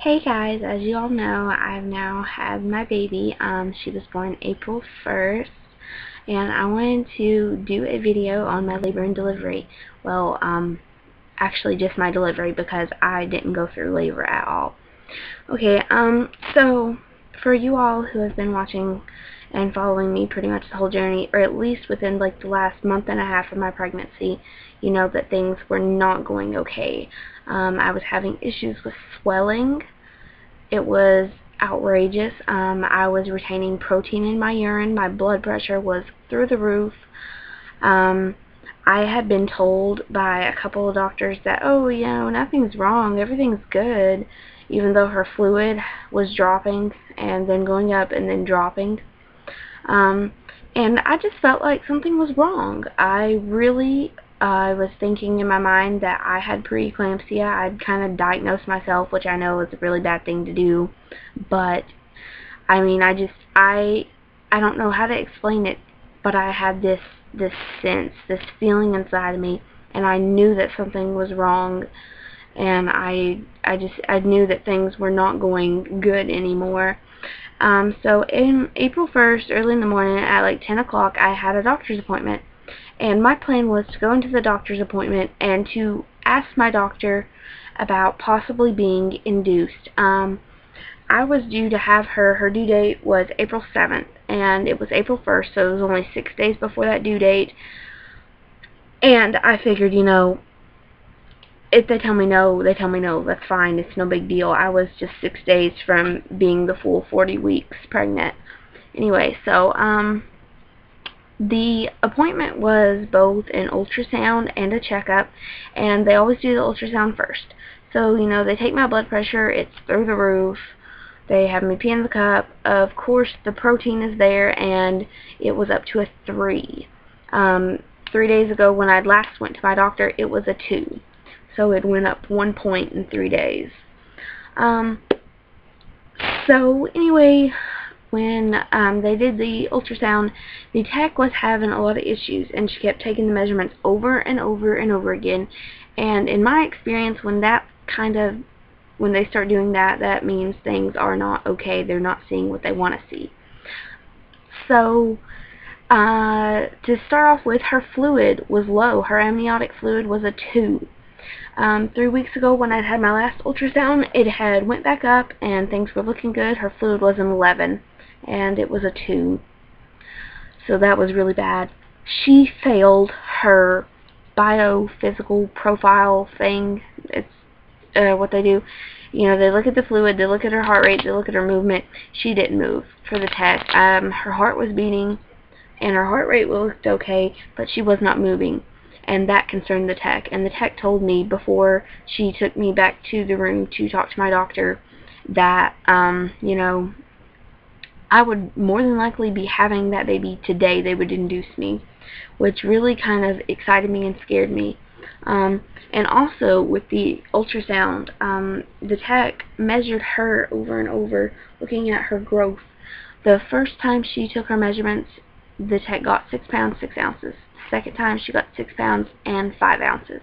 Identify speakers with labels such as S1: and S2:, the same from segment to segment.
S1: Hey guys, as you all know, I've now had my baby. She was born April 1st, and I wanted to do a video on my labor and delivery. Well, actually just my delivery because I didn't go through labor at all. Okay, so for you all who have been watching and following me pretty much the whole journey, or at least within like the last month and a half of my pregnancy, you know that things were not going okay. I was having issues with swelling. It was outrageous. I was retaining protein in my urine. My blood pressure was through the roof. I had been told by a couple of doctors that, oh, you know, nothing's wrong, everything's good, even though her fluid was dropping and then going up and then dropping. And I just felt like something was wrong. I was thinking in my mind that I had preeclampsia. I'd kind of diagnosed myself, which I know is a really bad thing to do, but I mean, I don't know how to explain it, but I had this sense, this feeling inside of me, and I knew that something was wrong, and I knew that things were not going good anymore. So in April 1st, early in the morning at like 10 o'clock, I had a doctor's appointment. And my plan was to go into the doctor's appointment and to ask my doctor about possibly being induced. I was due to have her due date was April 7th, and it was April 1st, so it was only 6 days before that due date. And I figured, you know, if they tell me no, they tell me no. That's fine. It's no big deal. I was just 6 days from being the full 40 weeks pregnant. Anyway, so, the appointment was both an ultrasound and a checkup, and they always do the ultrasound first. So, you know, they take my blood pressure, it's through the roof, they have me pee in the cup, of course the protein is there, and it was up to a 3. 3 days ago when I last went to my doctor, it was a 2. So it went up 1 point in 3 days. So anyway, when they did the ultrasound, the tech was having a lot of issues, and she kept taking the measurements over and over and over again. And in my experience, when they start doing that, that means things are not okay. They're not seeing what they want to see. So to start off with, her fluid was low. Her amniotic fluid was a 2. 3 weeks ago when I'd had my last ultrasound, it had went back up and things were looking good. Her fluid was an 11. And it was a 2. So that was really bad. She failed her biophysical profile thing. It's what they do. You know, they look at the fluid, they look at her heart rate, they look at her movement. She didn't move for the test. Her heart was beating, and her heart rate looked okay, but she was not moving. And that concerned the tech. And the tech told me before she took me back to the room to talk to my doctor that, you know, I would more than likely be having that baby today. They would induce me, which really kind of excited me and scared me. And also with the ultrasound, the tech measured her over and over, looking at her growth. The first time she took her measurements, the tech got 6 pounds 6 ounces. The second time she got 6 pounds and 5 ounces.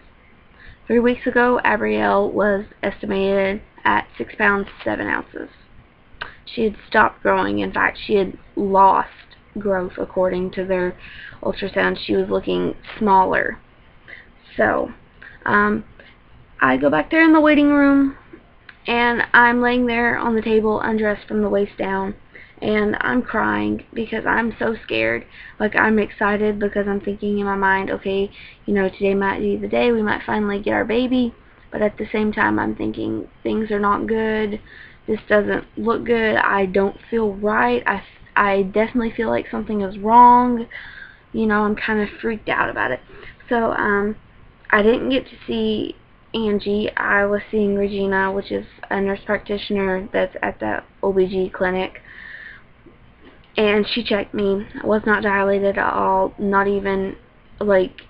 S1: 3 weeks ago, Abrielle was estimated at 6 pounds 7 ounces. She had stopped growing. In fact, she had lost growth according to their ultrasound. She was looking smaller. So, I go back there in the waiting room, and I'm laying there on the table undressed from the waist down, and I'm crying because I'm so scared. Like, I'm excited because I'm thinking in my mind, okay, you know, today might be the day we might finally get our baby, but at the same time I'm thinking things are not good. This doesn't look good. I don't feel right. I definitely feel like something is wrong. You know, I'm kind of freaked out about it. So, I didn't get to see Angie. I was seeing Regina, which is a nurse practitioner that's at the OBG clinic. And she checked me. I was not dilated at all. Not even, like,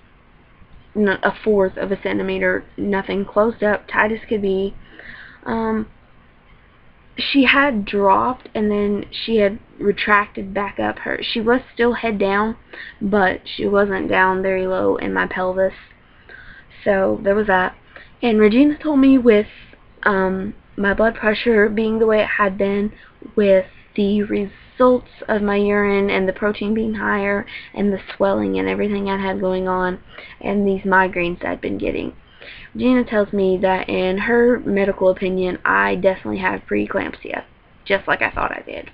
S1: a 1/4 of a centimeter. Nothing. Closed up, tight as could be. She had dropped, and then she had retracted back up. She was still head down, but she wasn't down very low in my pelvis. So there was that. And Regina told me with my blood pressure being the way it had been, with the results of my urine and the protein being higher and the swelling and everything I had going on, and these migraines I'd been getting. Gina tells me that in her medical opinion, I definitely have preeclampsia, just like I thought I did.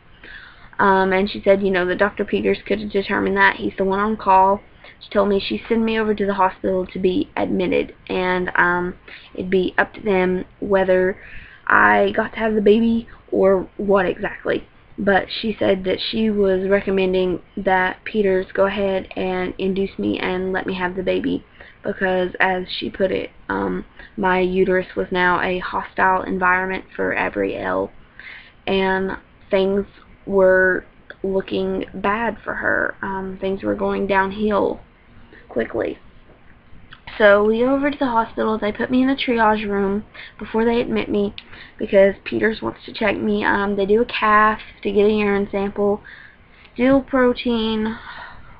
S1: And she said, that Dr. Peters could determine that. He's the one on call. She told me she'd send me over to the hospital to be admitted, and it'd be up to them whether I got to have the baby or what exactly. But she said that she was recommending that Peters go ahead and induce me and let me have the baby, because, as she put it, my uterus was now a hostile environment for Abrielle, and things were looking bad for her. Things were going downhill quickly. So we go over to the hospital. They put me in a triage room before they admit me, because Peters wants to check me. They do a cath to get a urine sample, still protein.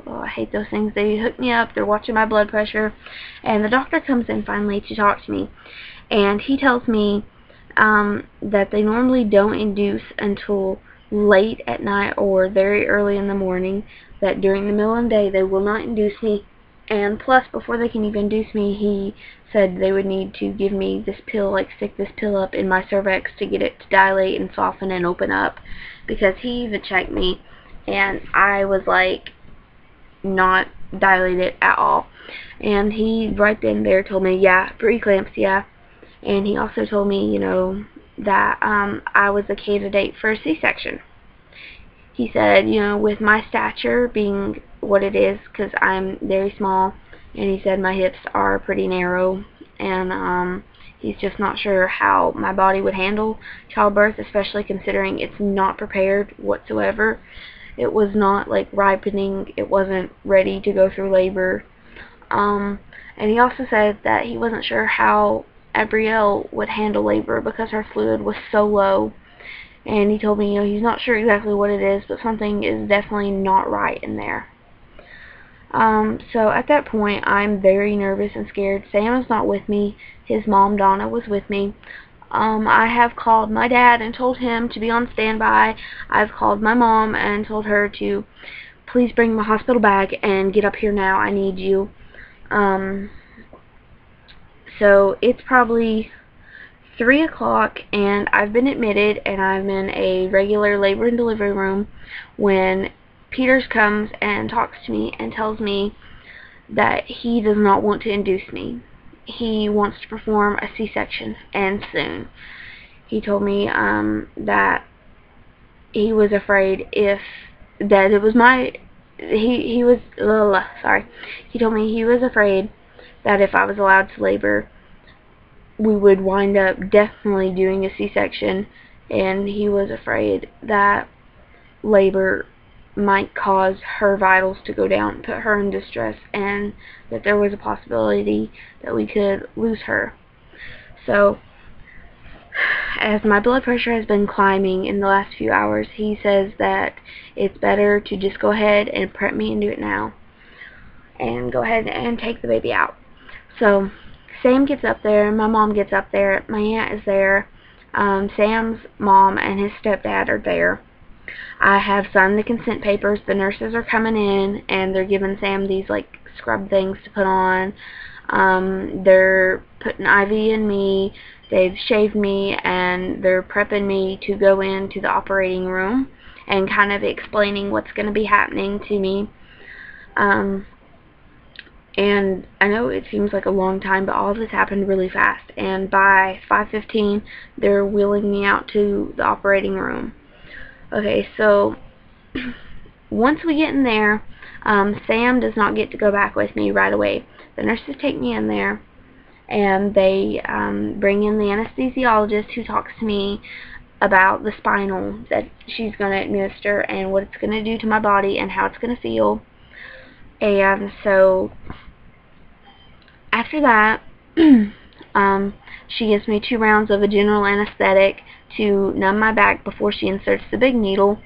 S1: Oh, I hate those things. They hook me up. They're watching my blood pressure, and the doctor comes in finally to talk to me, and he tells me that they normally don't induce until late at night or very early in the morning, that during the middle of the day they will not induce me, and plus, before they can even induce me, he said they would need to give me this pill, stick this pill up in my cervix to get it to dilate and soften and open up, because he even checked me and I was not dilated at all. And he right then and there told me, yeah, preeclampsia. And he also told me, that I was a candidate for a C-section. He said, with my stature being what it is, because I'm very small, and he said my hips are pretty narrow, and he's just not sure how my body would handle childbirth, especially considering it's not prepared whatsoever. It was not ripening. It wasn't ready to go through labor. And he also said that he wasn't sure how Abrielle would handle labor because her fluid was so low. And he told me, he's not sure exactly what it is, but something is definitely not right in there. So at that point, I'm very nervous and scared. Sam is not with me. His mom, Donna, was with me. I have called my dad and told him to be on standby. I've called my mom and told her to please bring my hospital bag and get up here now. I need you. So it's probably 3 o'clock, and I've been admitted, and I'm in a regular labor and delivery room when Peters comes and talks to me and tells me that he does not want to induce me. He wants to perform a C-section, and soon. He told me that he was afraid that it was he told me he was afraid that if I was allowed to labor, we would wind up definitely doing a C-section, and he was afraid that labor might cause her vitals to go down, put her in distress, and that there was a possibility that we could lose her. So, as my blood pressure has been climbing in the last few hours, he says that it's better to just go ahead and prep me and do it now, and go ahead and take the baby out. So Sam gets up there, my mom gets up there, my aunt is there, Sam's mom and his stepdad are there. I have signed the consent papers. The nurses are coming in, and they're giving Sam these scrub things to put on. They're putting IV in me. They've shaved me, and they're prepping me to go into the operating room and kind of explaining what's going to be happening to me. And I know it seems like a long time, but all of this happened really fast. And by 5:15, they're wheeling me out to the operating room. Okay, so once we get in there, Sam does not get to go back with me right away. The nurses take me in there, and they bring in the anesthesiologist, who talks to me about the spinal that she's going to administer and what it's going to do to my body and how it's going to feel. And so after that, she gives me 2 rounds of a general anesthetic to numb my back before she inserts the big needle.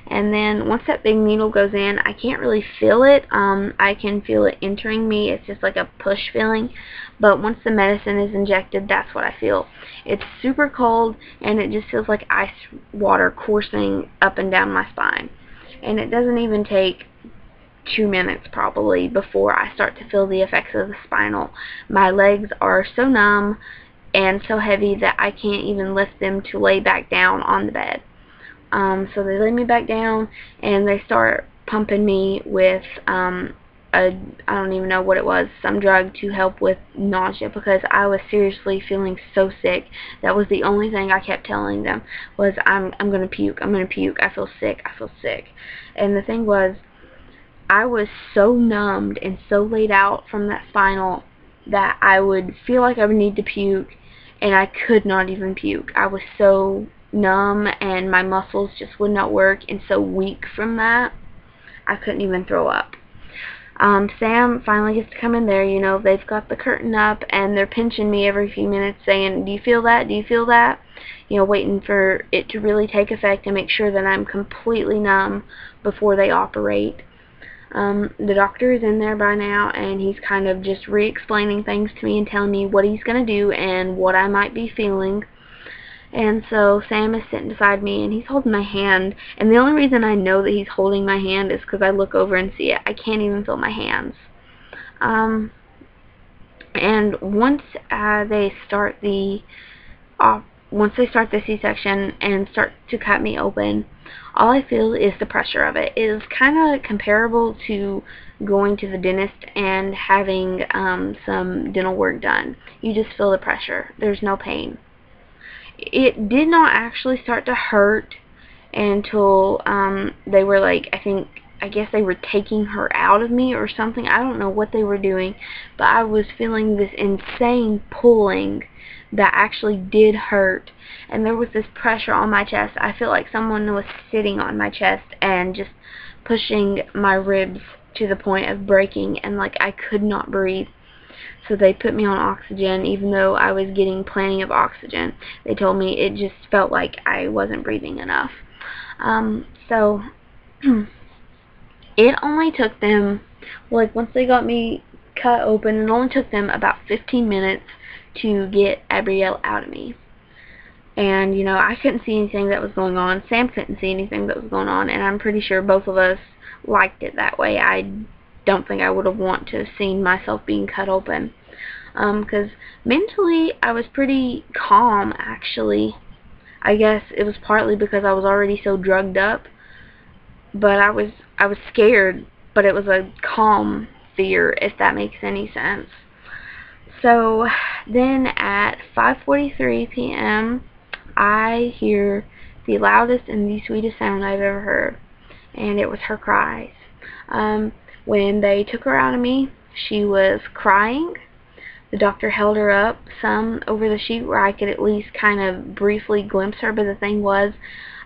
S1: And then once that big needle goes in, I can't really feel it. I can feel it entering me. It's just like a push feeling, but once the medicine is injected, that's what I feel. It's super cold, and it just feels like ice water coursing up and down my spine. And it doesn't even take 2 minutes probably before I start to feel the effects of the spinal. My legs are so numb and so heavy that I can't even lift them to lay back down on the bed. So they lay me back down, and they start pumping me with I don't even know what it was, some drug to help with nausea, because I was seriously feeling so sick. That was the only thing I kept telling them, was I'm gonna puke, I'm gonna puke, I feel sick, I feel sick. And the thing was, I was so numbed and so laid out from that spinal that I would feel like I would need to puke, and I could not even puke. I was so numb, and my muscles just would not work, and so weak from that, I couldn't even throw up. Sam finally gets to come in there. You know, they've got the curtain up, and they're pinching me every few minutes saying, do you feel that? Do you feel that? You know, waiting for it to really take effect and make sure that I'm completely numb before they operate. The doctor is in there by now, and he's kind of just re-explaining things to me and telling me what he's going to do and what I might be feeling. And so Sam is sitting beside me, and he's holding my hand. And the only reason I know that he's holding my hand is because I look over and see it. I can't even feel my hands. And once they start the C-section and start to cut me open, all I feel is the pressure of it. It is kind of comparable to going to the dentist and having some dental work done. You just feel the pressure. There's no pain. It did not actually start to hurt until they were like, I guess they were taking her out of me or something. I don't know what they were doing, but I was feeling this insane pulling that actually did hurt, and there was this pressure on my chest. I felt like someone was sitting on my chest and just pushing my ribs to the point of breaking, and like I could not breathe. So they put me on oxygen, even though I was getting plenty of oxygen. They told me it just felt like I wasn't breathing enough. So it only took them, like once they got me cut open, it only took them about 15 minutes to get Abrielle out of me. And, you know, I couldn't see anything that was going on. Sam couldn't see anything that was going on, and I'm pretty sure both of us liked it that way. I don't think I would have wanted to have seen myself being cut open. Because mentally, I was pretty calm, actually. I guess it was partly because I was already so drugged up. But I was scared, but it was a calm fear, if that makes any sense. So then at 5:43 p.m., I hear the loudest and the sweetest sound I've ever heard, and it was her cries. When they took her out of me, she was crying. The doctor held her up some over the sheet where I could at least kind of briefly glimpse her, but the thing was,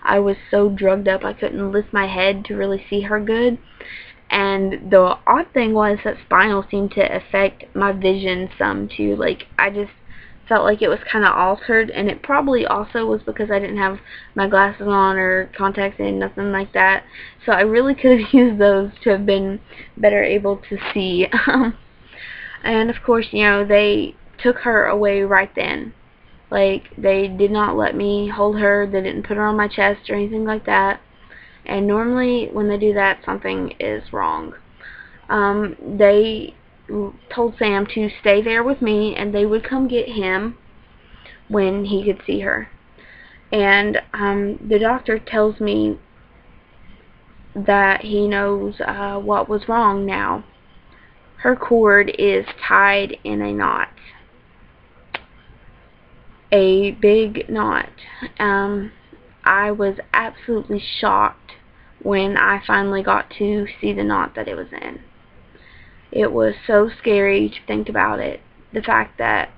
S1: I was so drugged up I couldn't lift my head to really see her good. And the odd thing was that spinal seemed to affect my vision some too. Like, I just felt like it was kind of altered, and it probably also was because I didn't have my glasses on or contacts in, nothing like that. So I really could have used those to have been better able to see. And of course, you know, they took her away right then. Like, they did not let me hold her. They didn't put her on my chest or anything like that. And normally when they do that, something is wrong. They told Sam to stay there with me, and they would come get him when he could see her. And the doctor tells me that he knows what was wrong now. Her cord is tied in a knot. A big knot. I was absolutely shocked when I finally got to see the knot that it was in. It was so scary to think about it. The fact that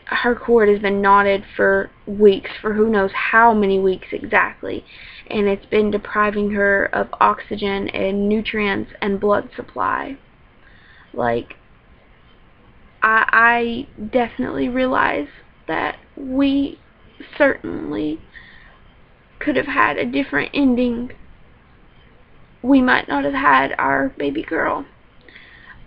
S1: her cord has been knotted for weeks, for who knows how many weeks exactly, and it's been depriving her of oxygen and nutrients and blood supply. Like, I definitely realize that we certainly could have had a different ending. We might not have had our baby girl.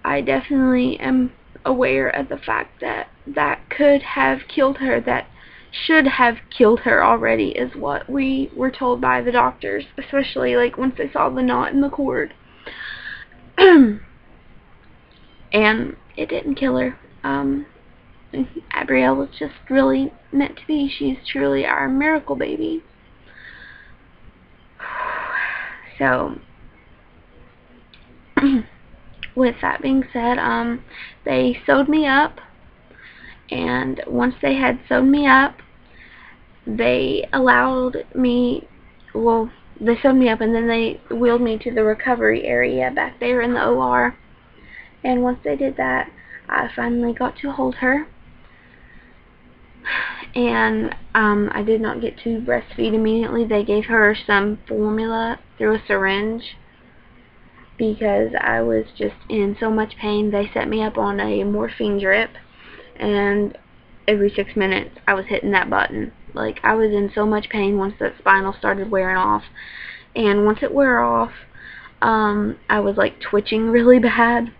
S1: I definitely am aware of the fact that that could have killed her, that should have killed her already, is what we were told by the doctors, especially like once they saw the knot in the cord. And it didn't kill her. Abrielle was just really meant to be. She's truly our miracle baby. So, with that being said, they sewed me up, and once they had sewn me up, they allowed me, well, they sewed me up and then they wheeled me to the recovery area back there in the OR. And once they did that, I finally got to hold her. And I did not get to breastfeed immediately. They gave her some formula through a syringe because I was just in so much pain. They set me up on a morphine drip, and every 6 minutes I was hitting that button. Like, I was in so much pain once that spinal started wearing off. And once it wore off, I was like twitching really bad.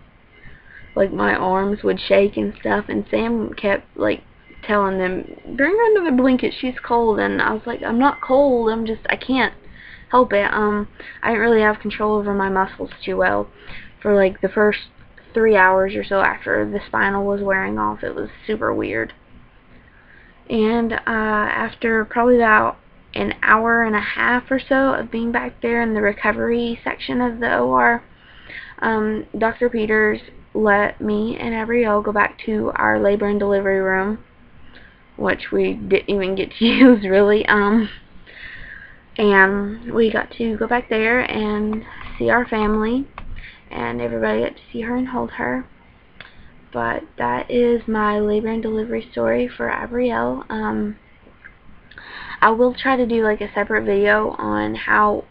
S1: Like, my arms would shake and stuff, and Sam kept like telling them, bring her another blanket, she's cold. And I was like, I'm not cold, I can't help it. I didn't really have control over my muscles too well for like the first 3 hours or so after the spinal was wearing off. It was super weird. And after probably about an hour and a half or so of being back there in the recovery section of the OR, Dr. Peters let me and Abrielle go back to our labor and delivery room, which we didn't even get to use really. And we got to go back there and see our family, and everybody got to see her and hold her. But that is my labor and delivery story for Abrielle. I will try to do like a separate video on how,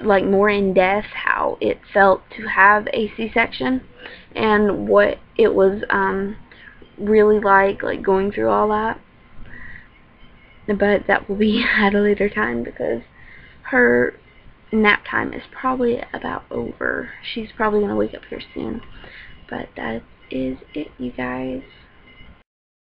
S1: like more in depth, how it felt to have a C-section and what it was really like going through all that. But that will be at a later time because her nap time is probably about over. She's probably going to wake up here soon. But that is it, you guys.